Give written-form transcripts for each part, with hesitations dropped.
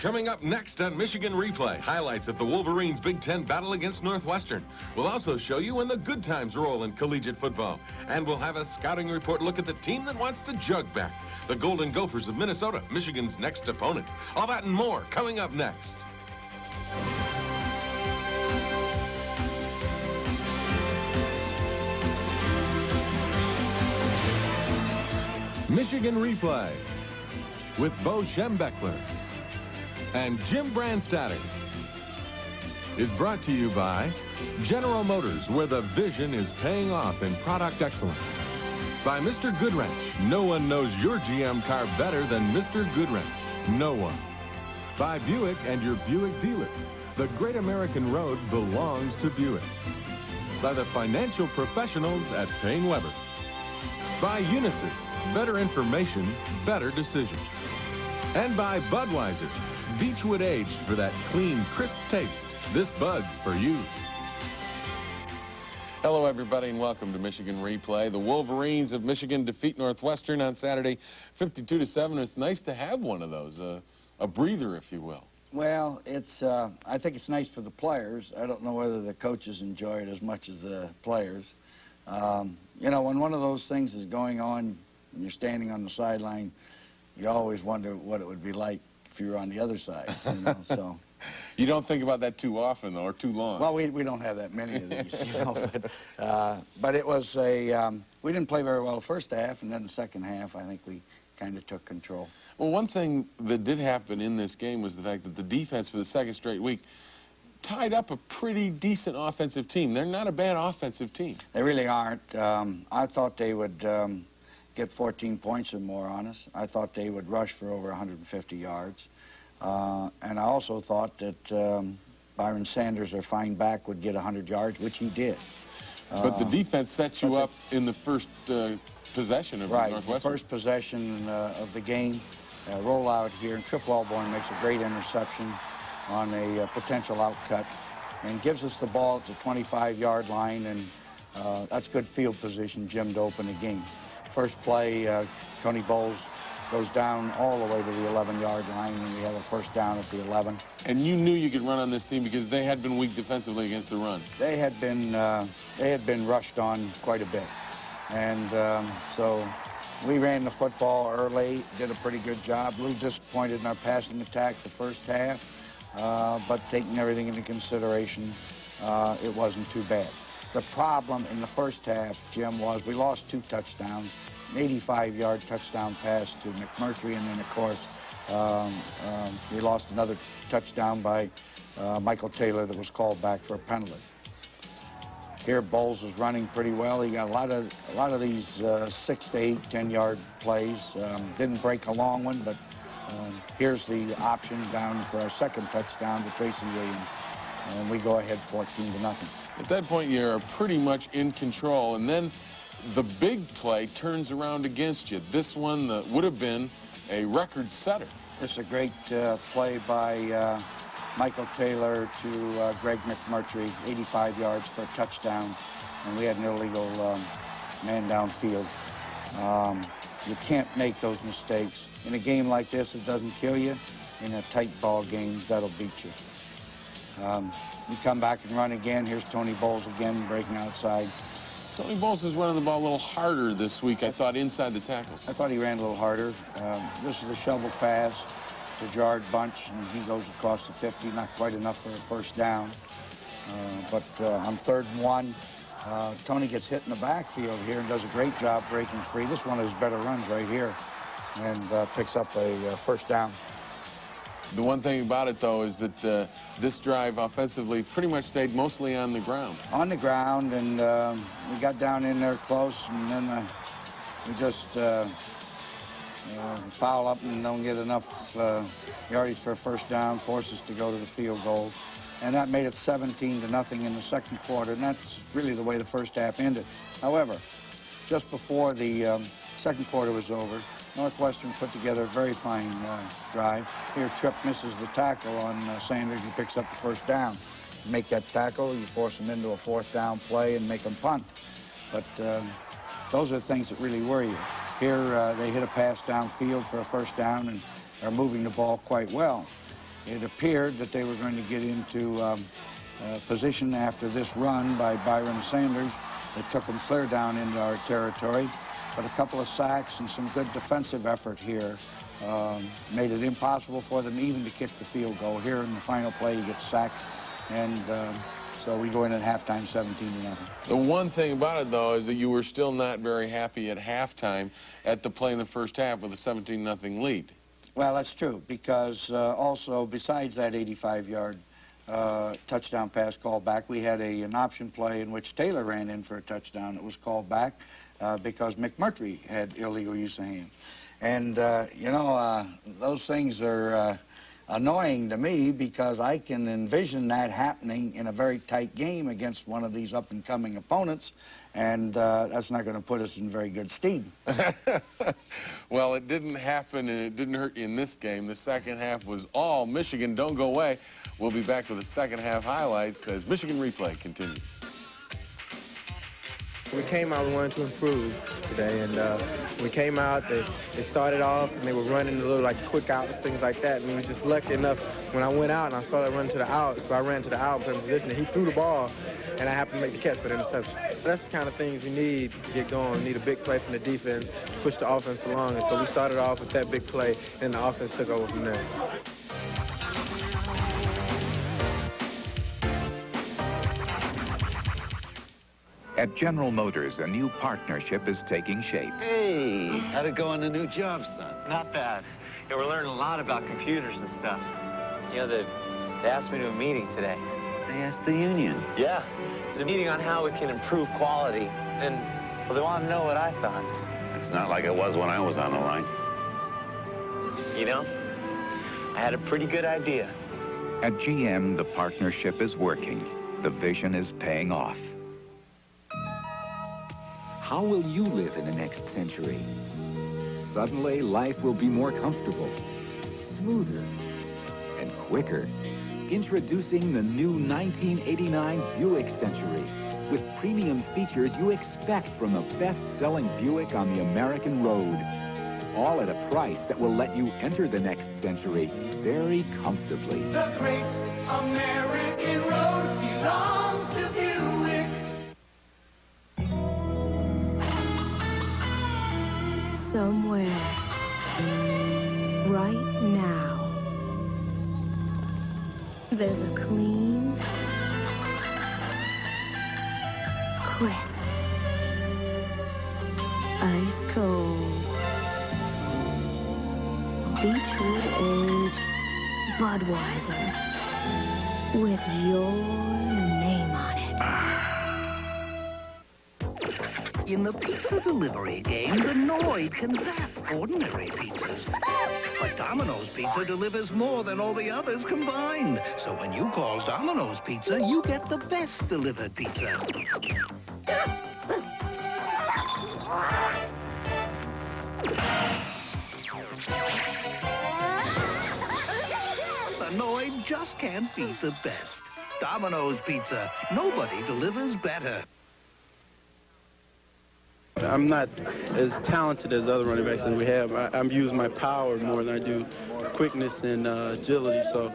Coming up next on Michigan Replay, highlights of the Wolverines' Big Ten battle against Northwestern. We'll also show you when the good times roll in collegiate football. And we'll have a scouting report look at the team that wants the jug back. The Golden Gophers of Minnesota, Michigan's next opponent. All that and more coming up next. Michigan Replay with Bo Schembechler and Jim Brandstatter is brought to you by General Motors, where the vision is paying off in product excellence. By Mr. Goodwrench. No one knows your GM car better than Mr. Goodwrench. No one. By Buick and your Buick dealer. The Great American Road belongs to Buick. By the financial professionals at Payne Weber. By Unisys. Better information, better decisions. And by Budweiser. Beechwood aged for that clean, crisp taste. This Bud's for you. Hello, everybody, and welcome to Michigan Replay. The Wolverines of Michigan defeat Northwestern on Saturday, 52-7. It's nice to have one of those, a breather, if you will. Well, it's. I think it's nice for the players. I don't know whether the coaches enjoy it as much as the players. You know, when one of those things is going on and you're standing on the sideline, you always wonder what it would be like if you were on the other side, you know, so. You don't think about that too often, though, or too long. Well, we don't have that many of these, you know, but it was a, we didn't play very well the first half, and then the second half, I think we kind of took control. Well, one thing that did happen in this game was the fact that the defense for the second straight week tied up a pretty decent offensive team. They're not a bad offensive team. They really aren't. I thought they would get 14 points or more on us. I thought they would rush for over 150 yards. And I also thought that Byron Sanders, their fine back, would get 100 yards, which he did. But the defense sets you up in the first possession of Northwestern. Right, the first possession of the game, rollout here, and Trip Walborn makes a great interception on a potential outcut and gives us the ball at the 25-yard line, and that's good field position, Jim, to open the game. First play, Tony Bowles goes down all the way to the 11-yard line, and we have a first down at the 11. And you knew you could run on this team because they had been weak defensively against the run. They had been rushed on quite a bit, and so we ran the football early, did a pretty good job. A little disappointed in our passing attack the first half, but taking everything into consideration, it wasn't too bad. The problem in the first half, Jim, was we lost 2 touchdowns. An 85-yard touchdown pass to McMurtry, and then, of course, we lost another touchdown by Michael Taylor that was called back for a penalty. Here, Bowles was running pretty well. He got a lot of these 6 to 8, 10-yard plays. Didn't break a long one, but here's the option down for our second touchdown to Tracy Williams, and we go ahead 14-0. At that point, you're pretty much in control, and then the big play turns around against you. This one that would have been a record setter. It's a great play by Michael Taylor to Greg McMurtry, 85 yards for a touchdown, and we had an illegal man downfield. You can't make those mistakes. In a game like this, it doesn't kill you. In a tight ball game, that'll beat you. We come back and run again. Here's Tony Bowles again, breaking outside. Tony Bowles is running the ball a little harder this week, I thought, inside the tackles. I thought he ran a little harder. This is a shovel pass to Gerard Bunch, and he goes across the 50, not quite enough for a first down. But on 3rd and 1, Tony gets hit in the backfield here and does a great job breaking free. This is one of his better runs right here, and picks up a first down. The one thing about it, though, is that this drive offensively pretty much stayed mostly on the ground. On the ground, and we got down in there close, and then we just foul up and don't get enough yardage for a first down, force us to go to the field goal. And that made it 17-0 in the second quarter, and that's really the way the first half ended. However, just before the second quarter was over, Northwestern put together a very fine drive. Here, Tripp misses the tackle on Sanders. He picks up the first down. You make that tackle, you force them into a 4th down play and make them punt. But those are the things that really worry you. Here, they hit a pass downfield for a first down and are moving the ball quite well. it appeared that they were going to get into position after this run by Byron Sanders that took them clear down into our territory. But a couple of sacks and some good defensive effort here made it impossible for them even to kick the field goal. Here in the final play, he gets sacked, and so we go in at halftime 17-0. The one thing about it, though, is that you were still not very happy at halftime at the play in the first half with a 17-0 lead. Well, that's true, because also, besides that 85-yard touchdown pass called back, we had an option play in which Taylor ran in for a touchdown. It was called back because McMurtry had illegal use of hand. And, you know, those things are annoying to me because I can envision that happening in a very tight game against one of these up-and-coming opponents, and that's not going to put us in very good stead. Well, it didn't happen, and it didn't hurt you in this game. The second half was all Michigan. Don't go away. We'll be back with the second half highlights as Michigan Replay continues. We came out, we wanted to improve today, and we came out, they started off, and they were running a little like quick outs, things like that, and we were just lucky enough when I went out and I saw that run to the out, so I ran to the out and put in position, and he threw the ball, and I happened to make the catch for the interception. That's the kind of things we need to get going. We need a big play from the defense, push the offense along, and so we started off with that big play, and the offense took over from there. At General Motors, a new partnership is taking shape. Hey, how'd it go on the new job, son? Not bad. Yeah, we're learning a lot about computers and stuff. You know, they asked me to a meeting today. They asked the union. Yeah, there's a meeting on how we can improve quality. And, well, they want to know what I thought. It's not like it was when I was on the line. You know, I had a pretty good idea. At GM, the partnership is working. The vision is paying off. How will you live in the next century? Suddenly, life will be more comfortable, smoother, and quicker. Introducing the new 1989 Buick Century with premium features you expect from the best-selling Buick on the American road. All at a price that will let you enter the next century very comfortably. The great American road belongs to Buick. Somewhere, right now, there's a clean, crisp, ice-cold, Beechwood-aged Budweiser with your name on it. In the pizza delivery game, the Noid can zap ordinary pizzas. But Domino's Pizza delivers more than all the others combined. So when you call Domino's Pizza, you get the best delivered pizza. The Noid just can't beat the best. Domino's Pizza. Nobody delivers better. I'm not as talented as other running backs that we have. I'm using my power more than I do quickness and agility. So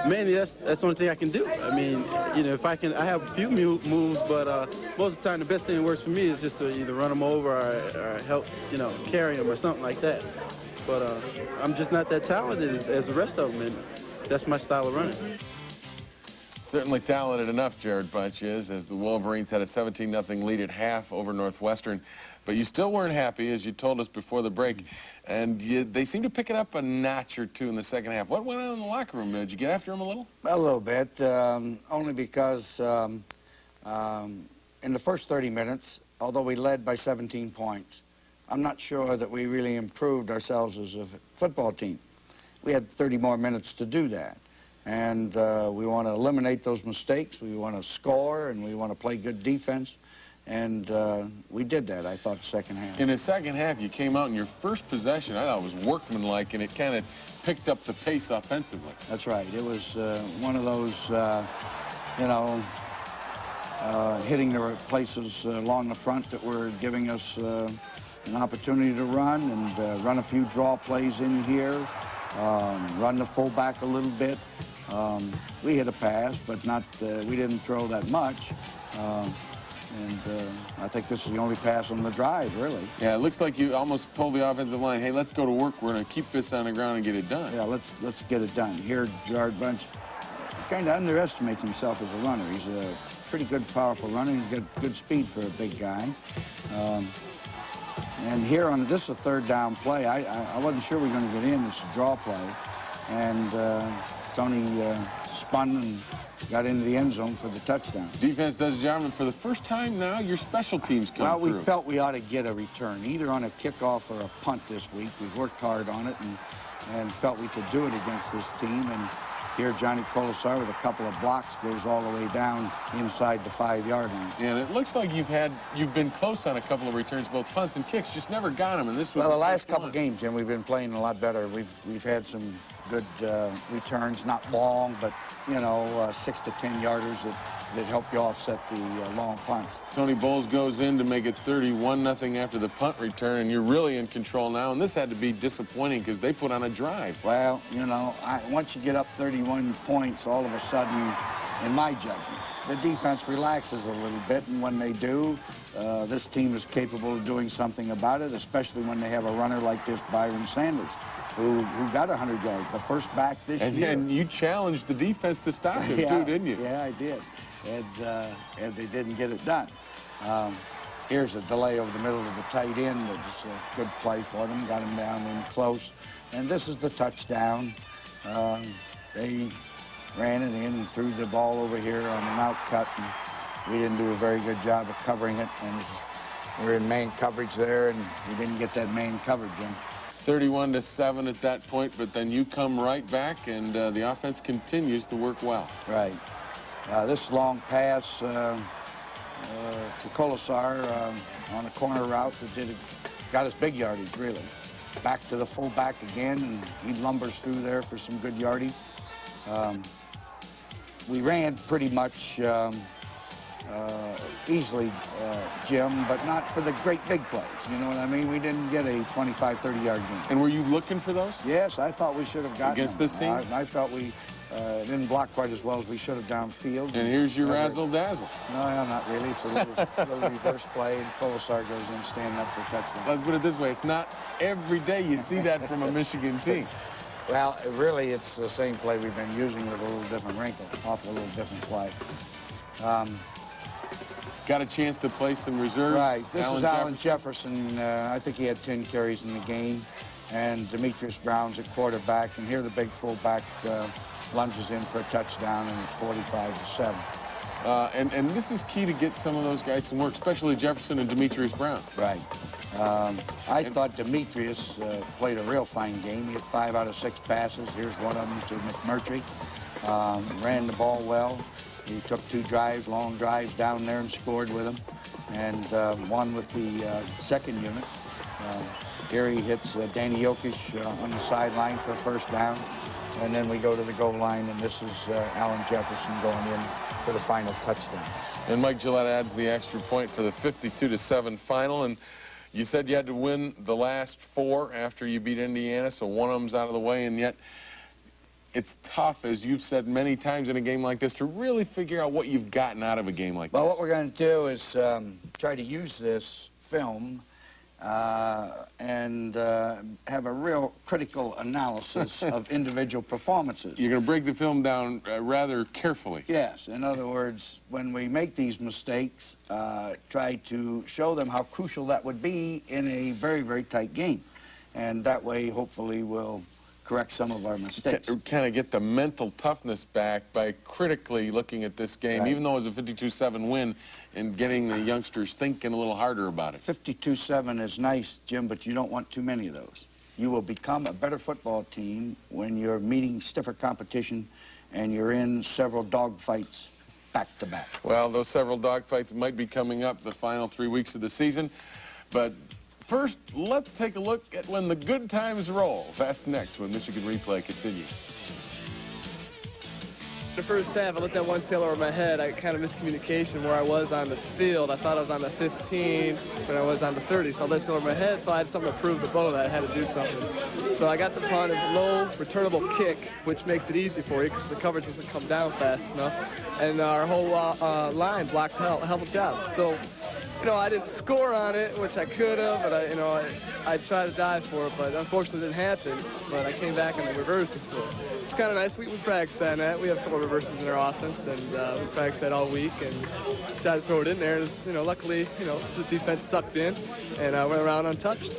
mainly that's the only thing I can do. I mean, you know, if I have a few moves, but most of the time the best thing that works for me is just to either run them over or help, you know, carry them or something like that. But I'm just not that talented as the rest of them, and that's my style of running. Certainly talented enough, Jared Bunch is, as the Wolverines had a 17-0 lead at half over Northwestern. But you still weren't happy, as you told us before the break, and they seemed to pick it up a notch or two in the second half. What went on in the locker room? Did you get after them a little? A little bit, only because in the first 30 minutes, although we led by 17 points, I'm not sure that we really improved ourselves as a football team. We had 30 more minutes to do that. And we want to eliminate those mistakes. We want to score, and we want to play good defense. And we did that, I thought, the second half. In the second half, you came out in your first possession. I thought it was workmanlike, and it kind of picked up the pace offensively. That's right. It was one of those, you know, hitting the places along the front that were giving us an opportunity to run and run a few draw plays in here. run the fullback a little bit. We hit a pass, but not. We didn't throw that much. I think this is the only pass on the drive, really. Yeah, it looks like you almost told the offensive line, hey, let's go to work. We're going to keep this on the ground and get it done. Yeah, let's get it done. Here, Gerard Bunch kind of underestimates himself as a runner. He's a pretty good, powerful runner. He's got good speed for a big guy. And here on this is a third down play. I wasn't sure we were going to get in. It's a draw play. And Tony spun and got into the end zone for the touchdown. Defense does a job, and for the first time now, your special teams come through. Well, we felt we ought to get a return, either on a kickoff or a punt this week. We've worked hard on it and felt we could do it against this team. And here, Johnny Colasar with a couple of blocks goes all the way down inside the 5-yard line. And it looks like you've been close on a couple of returns, both punts and kicks, just never got them. And this was well, the last couple games, Jim, we've been playing a lot better. We've had some good returns, not long, but you know, 6 to 10 yarders that help you offset the long punts. Tony Bowles goes in to make it 31-0 after the punt return, and you're really in control now. And this had to be disappointing because they put on a drive. Well, you know, once you get up 31 points, all of a sudden, in my judgment, the defense relaxes a little bit, and when they do, this team is capable of doing something about it, especially when they have a runner like this, Byron Sanders, who got 100 yards, the first back this year. And you challenged the defense to stop him, too, didn't you? Yeah, I did. And they didn't get it done. Here's a delay over the middle of the tight end. It was a good play for them, got him down in close. And this is the touchdown. They ran it in and threw the ball over here on an out cut, and we didn't do a very good job of covering it. And we're in man coverage there, and we didn't get that man coverage in. 31-7 at that point, but then you come right back, and the offense continues to work well. Right. This long pass to Colasar on a corner route that got us big yardage, really. Back to the fullback again, and he lumbers through there for some good yardage. We ran pretty much easily, Jim, but not for the great big plays. You know what I mean? We didn't get a 25, 30-yard gain. And were you looking for those? Yes, I thought we should have gotten against them. This team? I felt we didn't block quite as well as we should have downfield. And here's your razzle-dazzle. No, not really. It's a little reverse play, and Colasar goes in standing up for a touchdown. Let's put it this way. It's not every day you see that from a Michigan team. Well, really, it's the same play we've been using with a little different wrinkle, off a little different play. Got a chance to play some reserves. Right. This is Alan Jefferson. I think he had 10 carries in the game. And Demetrius Brown's at quarterback. And here the big fullback lunges in for a touchdown, and it's 45-7. And this is key to get some of those guys some work, especially Jefferson and Demetrius Brown. Right. I thought Demetrius played a real fine game. He had 5 out of 6 passes. Here's one of them to McMurtry. Ran the ball well. He took 2 drives, long drives down there, and scored with them. And one with the second unit. Here he hits Danny Jokic on the sideline for a first down. And then we go to the goal line, and this is Alan Jefferson going in for the final touchdown. And Mike Gillette adds the extra point for the 52-7 final. And you said you had to win the last 4 after you beat Indiana, so one of them's out of the way, and yet it's tough, as you've said many times in a game like this, to really figure out what you've gotten out of a game like this. Well, what we're going to do is try to use this film and have a real critical analysis of individual performances. You're going to break the film down rather carefully. Yes. In other words, when we make these mistakes, try to show them how crucial that would be in a very, very tight game. And that way, hopefully, we'll correct some of our mistakes. Kind of get the mental toughness back by critically looking at this game, right, even though it was a 52-7 win, and getting the youngsters thinking a little harder about it. 52-7 is nice, Jim, but you don't want too many of those. You will become a better football team when you're meeting stiffer competition and you're in several dogfights back-to-back. Well, those several dogfights might be coming up the final 3 weeks of the season, but first, let's take a look at when the good times roll. That's next when Michigan Replay continues. The first half, I let that one sail over my head. I kind of miscommunication where I was on the field. I thought I was on the 15 when I was on the 30, so I let it sail over my head, so I had something to prove to Bo that I had to do something. So I got the punt. It's a low, returnable kick, which makes it easy for you because the coverage doesn't come down fast enough. And our whole line blocked a hell of a job. So, you know, I didn't score on it, which I could have, but I tried to dive for it, but unfortunately it didn't happen. But I came back and the reverse to score. It's kind of nice. We practice on that. We have a couple reverses in our offense, and we practice that all week and tried to throw it in there. Luckily, the defense sucked in and went around untouched.